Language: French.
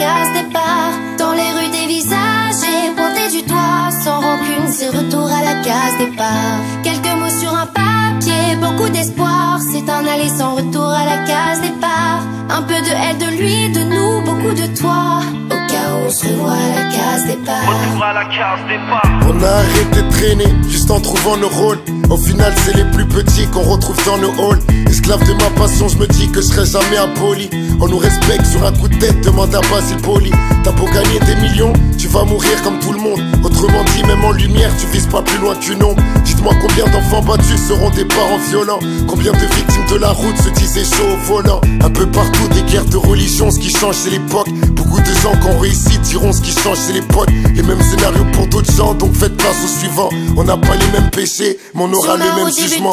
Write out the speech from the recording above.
case départ. Dans les rues des visages et pointés du doigt, sans rancune, c'est retour à la case départ. Quelques mots sur un papier, beaucoup d'espoir, c'est un aller sans retour à la case départ. Un peu de elle, de lui, de nous, beaucoup de toi. Au cas où on se revoit à la case départ. Retour à la case départ. On a arrêté de traîner, juste en trouvant nos rôles. Au final c'est les plus petits qu'on retrouve dans nos halls. Esclave de ma passion, je me dis que je serai jamais impoli. On nous respecte sur un coup de tête, demande à Basile Poli. T'as beau gagner des millions, tu vas mourir comme tout le monde. Autrement dit, même en lumière, tu vises pas plus loin qu'une ombre. Dites-moi combien d'enfants battus seront des parents violents. Combien de victimes de la route se disaient chaud au volant. Un peu partout des guerres de religion, ce qui change c'est l'époque. Beaucoup de gens qui ont réussi diront ce qui change c'est l'époque. Les mêmes scénarios pour d'autres gens, donc faites place au suivant. On n'a pas les mêmes péchés, mais on aura le même jugement.